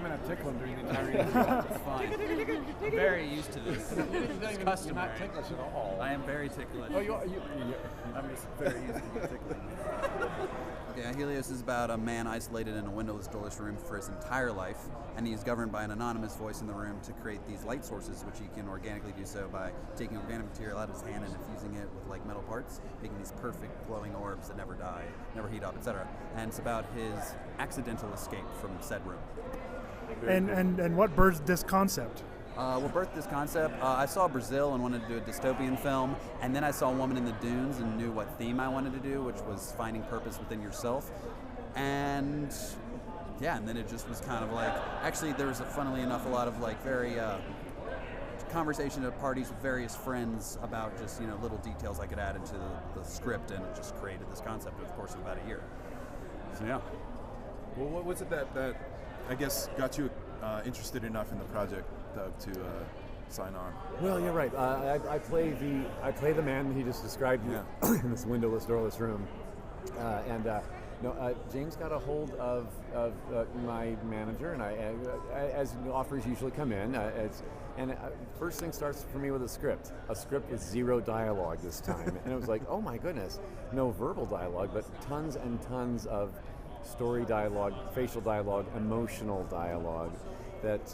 going to tickle him during the entire interview. It's fine. I'm very used to this. It's customary. You're not ticklish at all. I am very ticklish. Oh, I'm just very used to being ticklish. Okay, Helios is about a man isolated in a windowless, doorless room for his entire life, and he's governed by an anonymous voice in the room to create these light sources, which he can organically do so by taking organic material out of his hand and infusing it with like metal parts, making these perfect glowing orbs that never die, never heat up, etc. And it's about his accidental escape from said room. And what birthed this concept? What birthed this concept? I saw Brazil and wanted to do a dystopian film, and then I saw Woman in the Dunes and knew what theme I wanted to do, which was finding purpose within yourself. And yeah, and then it just was kind of like, actually there was, funnily enough, a lot of like very conversation at parties with various friends about just, you know, little details I could add into the script, and it just created this concept over the course of about a year. So yeah. Well, what was it that I guess got you interested enough in the project, Doug, to sign on? Well, you're right. I play the man that he just described in this windowless, doorless room, James got a hold of my manager, and as offers usually come in, first thing starts for me with a script with zero dialogue this time, and it was like, oh my goodness, no verbal dialogue, but tons and tons of story dialogue, facial dialogue, emotional dialogue that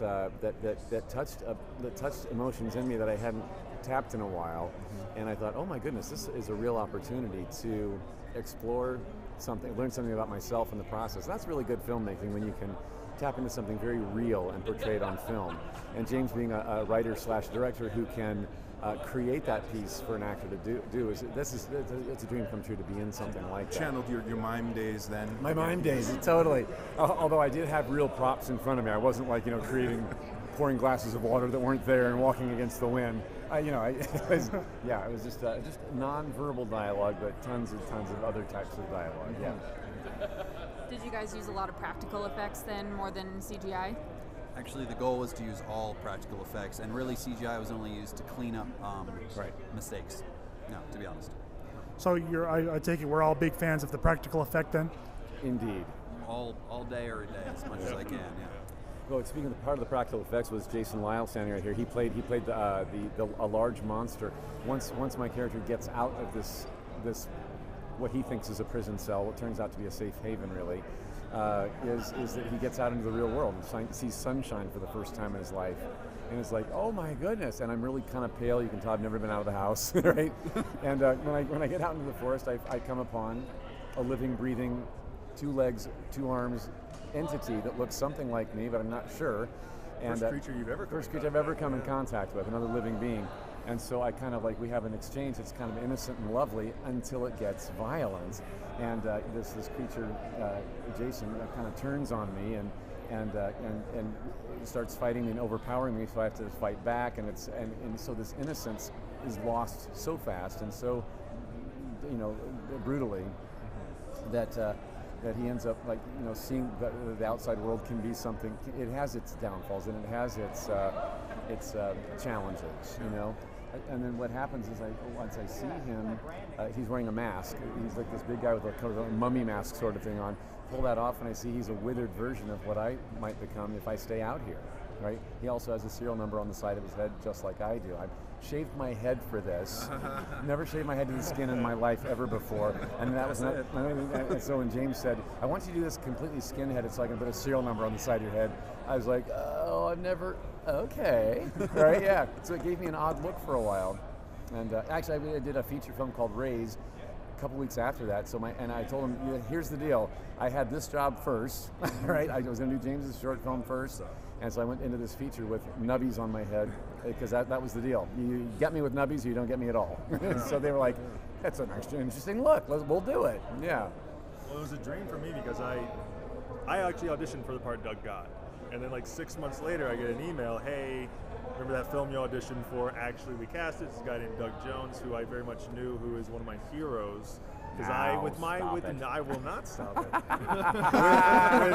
touched emotions in me that I hadn't tapped in a while, and I thought, oh my goodness, this is a real opportunity to explore something, learn something about myself in the process. That's really good filmmaking, when you can tap into something very real and portray it on film. And James, being a writer/director who can create that piece for an actor to do it's a dream come true to be in something like that. Channeled your mime days then? My mime days, totally. Although I did have real props in front of me. I wasn't like, pouring glasses of water that weren't there and walking against the wind. It was just non-verbal dialogue, but tons of other types of dialogue. Yeah. Did you guys use a lot of practical effects then, more than CGI? Actually, the goal was to use all practical effects, and really CGI was only used to clean up mistakes. No, to be honest. So I take it we're all big fans of the practical effect then? Indeed. All day, every day, as much as I can. Yeah. Well, speaking of part of the practical effects was Jason Liles standing right here. He played a large monster. Once my character gets out of this what he thinks is a prison cell, what turns out to be a safe haven really, is that he gets out into the real world and sees sunshine for the first time in his life. And it's like, oh my goodness, and I'm really kind of pale. You can tell I've never been out of the house, right? And when I get out into the forest, I come upon a living, breathing, 2 legs, 2 arms entity that looks something like me, but I'm not sure. And first creature I've ever come in contact with, another living being. And so I kind of we have an exchange that's kind of innocent and lovely until it gets violent. And this creature, Jason, kind of turns on me and starts fighting me and overpowering me, so I have to fight back. And so this innocence is lost so fast and so, brutally that he ends up seeing that the outside world can be something. It has its downfalls and it has its challenges, And then what happens is once I see him, he's wearing a mask. He's like this big guy with a kind of a mummy mask sort of thing on. Pull that off and I see he's a withered version of what I might become if I stay out here, right? He also has a serial number on the side of his head just like I do. I've shaved my head for this. Never shaved my head to the skin in my life ever before. And that was not, and so when James said, I want you to do this completely skin-headed so I can put a serial number on the side of your head, I was like, oh, I've never, okay. Right, yeah. So it gave me an odd look for a while. And actually, I did a feature film called Raise a couple weeks after that. And I told him, here's the deal. I had this job first, right? I was going to do James's short film first. And so I went into this feature with nubbies on my head, because that was the deal. You get me with nubbies or you don't get me at all. So they were like, that's an interesting look. We'll do it. Yeah. Well, it was a dream for me because I actually auditioned for the part Doug got. And then 6 months later, I get an email, hey, remember that film you auditioned for? Actually, we cast it. This guy named Doug Jones, who I very much knew, who is one of my heroes. Because I will not stop it.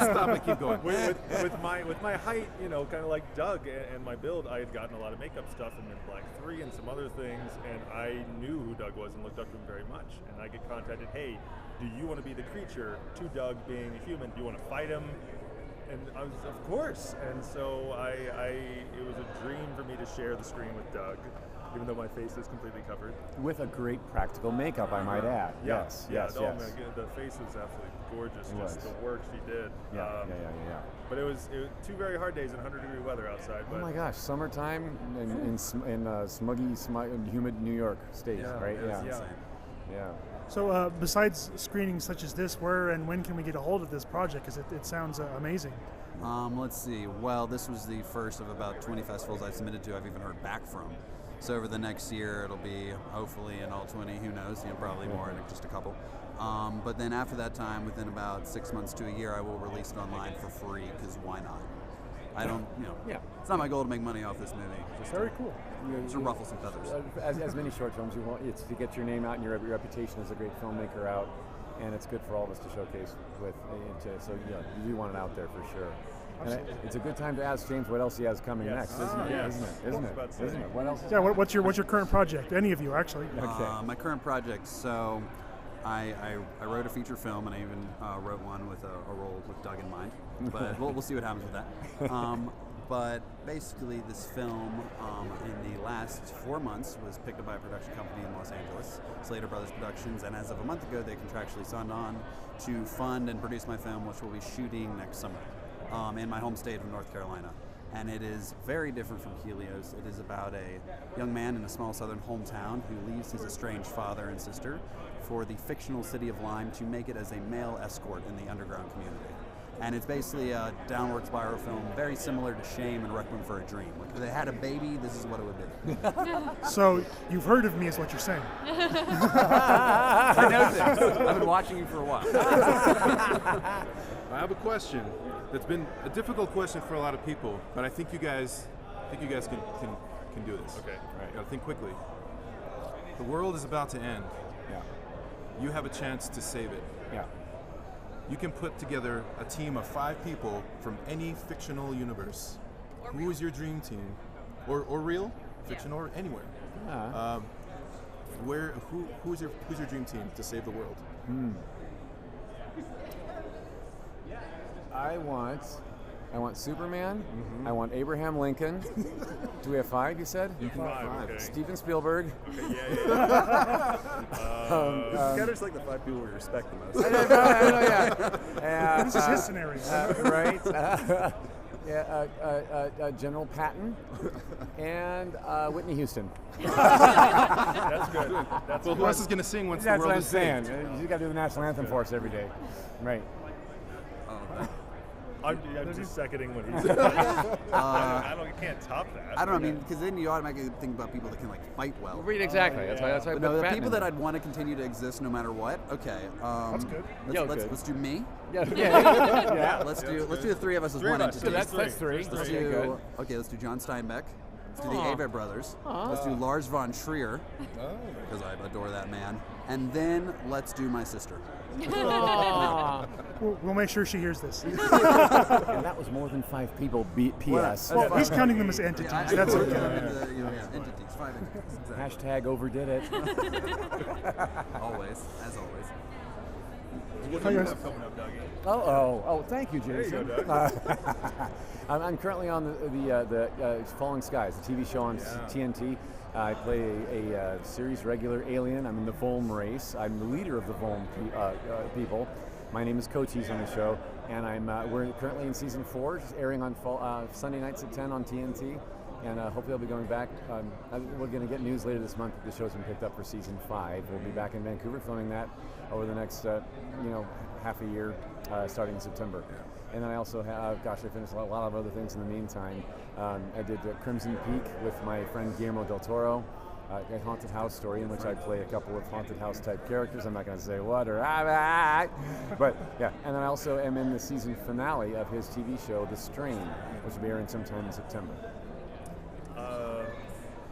Stop it, keep going. With my height, kind of like Doug and my build, I had gotten a lot of makeup stuff in Black 3 and some other things, and I knew who Doug was and looked up to him very much. And I get contacted, hey, do you want to be the creature to Doug being a human? Do you want to fight him? and I was, of course. And so it was a dream for me to share the screen with Doug, even though my face is completely covered. With a great practical makeup, I might add. Yes. Oh my God, the face was absolutely gorgeous. It Just was. the work she did. Yeah. But it was 2 very hard days in 100-degree weather outside. Oh But my gosh, summertime in smuggy, humid New York State, right? it was Yeah. insane. Yeah. So besides screenings such as this, where and when can we get a hold of this project? Because it sounds amazing. Let's see. Well, this was the first of about 20 festivals I submitted to. I've even heard back from. So over the next year, it'll be hopefully in all 20. Who knows? Probably more in just a couple. But then after that time, within about 6 months to a year, I will release it online for free. Because why not? I don't, Yeah. It's not my goal to make money off this movie. Just Very cool. to ruffle some feathers. As many short films you want, it's to get your name out and your reputation as a great filmmaker out, and it's good for all of us to showcase with. So yeah, you do want it out there for sure. And it's a good time to ask James what else he has coming next, isn't it? yes. Isn't I was about to say. it? What else? Yeah. What's your current project? Any of you, actually? Okay. My current project, so I wrote a feature film, and I even wrote one with a role with Doug in mind. But we'll see what happens with that. But basically, this film in the last 4 months was picked up by a production company in Los Angeles, Slater Brothers Productions, and as of a month ago, they contractually signed on to fund and produce my film, which we'll be shooting next summer in my home state of North Carolina. And it is very different from Helios. It is about a young man in a small southern hometown who leaves his estranged father and sister for the fictional city of Lyme to make it as a male escort in the underground community. And it's basically a downward spiral film, very similar to Shame and Requiem for a Dream. Like if they had a baby, this is what it would be. So you've heard of me, is what you're saying? I know this. I've been watching you for a while. I have a question that's been a difficult question for a lot of people, but I think you guys can do this. Okay. All right. Gotta think quickly. The world is about to end. Yeah. You have a chance to save it. Yeah. You can put together a team of 5 people from any fictional universe. Who is your dream team? Or real, fiction, or anywhere. Who's your dream team to save the world? I want Superman. I want Abraham Lincoln. Do we have 5? You said? 5. Okay. Steven Spielberg. Okay, yeah. Scatter's like the 5 people we respect the most. I know, yeah. This is his scenario. Right. General Patton and Whitney Houston. That's good. That's Well, who else is going to sing once the That's world what I'm is saying. saved? You got to do the national anthem for us every day. Right. I'm just seconding what he said. I can't top that. I don't know, because then you automatically think about people that can fight well. Read exactly. That's why. But no, the people that I'd want to continue to exist no matter what. Okay. That's good. Let's do me. Yeah. Let's do the 3 of us as one of us. entity. That's 3. Let's Okay, good. let's do John Steinbeck. Let's do the Avett Brothers. Let's do Lars von Trier, because I adore that man. And then let's do my sister. We'll make sure she hears this. And that was more than 5 people. P.S. Well, he's counting them as entities. That's okay. okay. Entities, 5 entities. Exactly. Hashtag overdid it. Always, as always. What do you have coming up, Dougie? Oh! Thank you, Jason. There you go, I'm currently on the Falling Skies, the TV show on TNT. I play a series regular alien. I'm in the Volm race. I'm the leader of the Volm people. My name is Cochise on the show, and we're currently in season 4, just airing on Sunday nights at 10 on TNT. And hopefully I'll be going back. We're going to get news later this month that the show's been picked up for season 5. We'll be back in Vancouver filming that over the next half a year, starting in September. And then I also have, I finished a lot of other things in the meantime. I did Crimson Peak with my friend Guillermo del Toro, a haunted house story in which I play a couple of haunted house type characters. I'm not going to say what but yeah. And then I also am in the season finale of his TV show, The Strain, which will be airing sometime in September.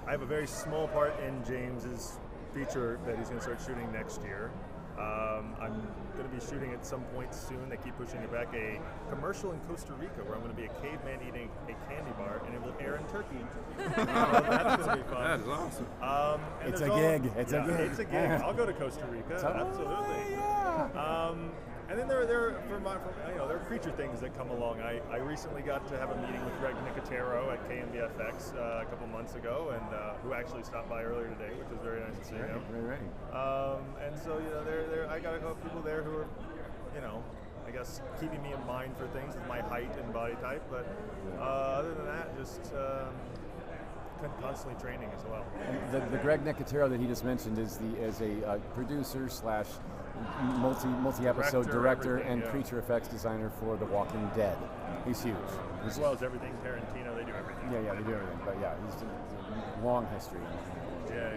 I have a very small part in James's feature that he's going to start shooting next year. I'm going to be shooting at some point soon. They keep pushing it back. A commercial in Costa Rica where I'm going to be a caveman eating a candy bar, and it will air in Turkey. That's going to be fun. That is awesome. And It's there's a gig. It's a gig. It's a gig. I'll go to Costa Rica. Absolutely. Yeah. And then there there are creature things that come along. I recently got to have a meeting with Greg Nicotero at KMBFX a couple months ago, and who actually stopped by earlier today, which was very nice to see him. Right. And so I got a couple people there who are, I guess keeping me in mind for things with my height and body type. But other than that, just constantly training as well. And the Greg Nicotero that he just mentioned is a producer slash multi-episode director and creature effects designer for The Walking Dead. He's huge. As well as everything Tarantino, they do everything. Yeah, they do everything. But yeah, he's a long history. Yeah.